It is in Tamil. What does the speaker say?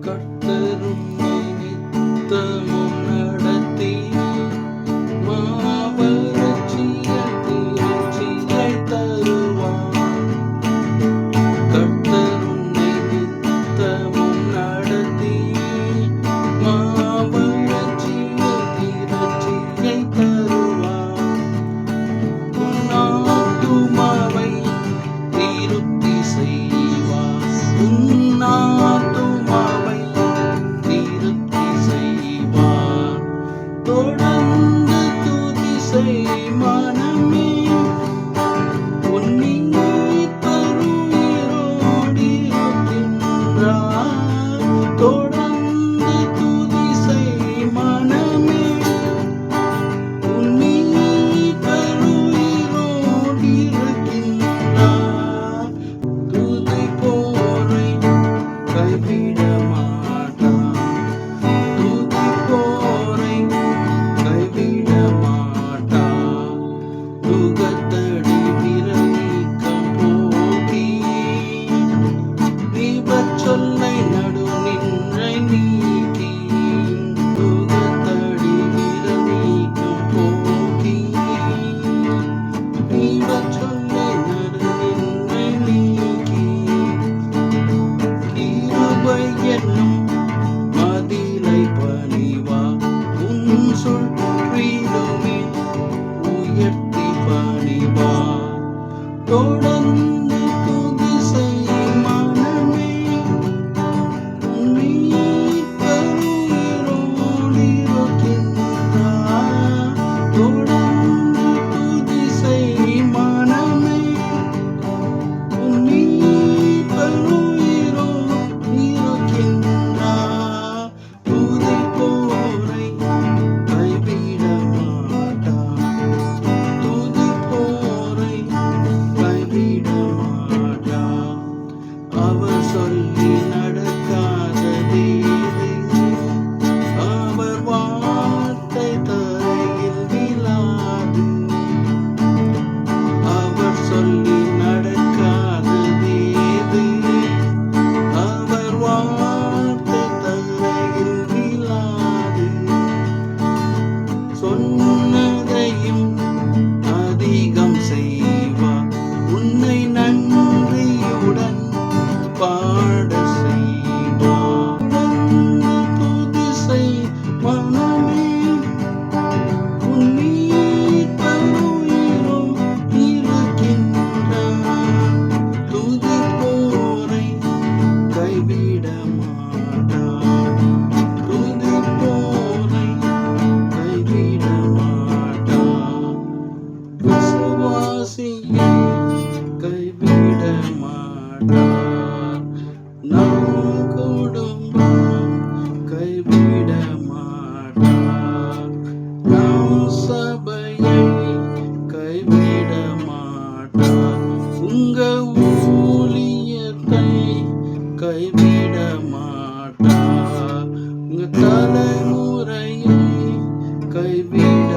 கர்த்தர் உம்மை நித்தமும் நடத்தி மாவளர்ச்சியை தருவார். கர்த்தர் உன்னை நித்தமும் நடத்தி மாவளர்ச்சியை தருவார். உன் ஆத்துமாவை திருப்தி செய்வார். உன் ஆத்துமாவை திருப்தி செய்வார். தொடர்ந்து துதி செய் மனமே, உன் மீட்பருயிரோடிருக்கின்றார். தொடர்ந்து துதி செய் மனமே, உன் மீட்பருயிரோடிருக்கின்றார். துதிப்போரை கைவிட மாட்டார். துதிப்போரை கைவிட மாட்டார். துகத்தடி விரலிக்கம் போக்கி தீபச்சொல்லை நடுநின்றை நீக்கி. துகத்தடி விரலிக்கம் போக்கி தீபச்சொல்லை நடுநின்றை நீக்கி. கிருபை என்னும் மதிலை பணிவா, உன் சுற்றிலுமே உயர்த்தி பணிவா. தொடர்ந்து துதி செய் மனமே, உன் மீட்பருயிரோடிருக்கின்றார். தொடர்ந்து துதி செய் மனமே, உன் மீட்பருயிரோடிருக்கின்றார். துதிப்போரை கைவிட மாட்டார். துதிப்போரை கைவிட மாட்டார். அவர் சொல்லி நடக்காததேது, அவர் வார்த்தை தரையில் விழாது. அவர் சொல்லி நடக்காததேது, அவர் வார்த்தை தரையில் விழாது. சொன்னதையும் அதிகம் செய்வார். உன்னை நன்றியுடன் பாட செய்வார். தொடர்ந்து துதி செய் மனமே, உன் மீட்பருயிரோடிருக்கின்றார். துதிப்போரை கைவிட மாட்டார். துதிப்போரை கைவிட மாட்டார். விசுவாசியை கைவிட மாட்டார். நம் குடும்பம் கைவிட மாட்டார். நம் சபையை கைவிட மாட்டார். உங்க ஊழியத்தை கைவிட மாட்டார். உங்க தலைமுறையை கைவிட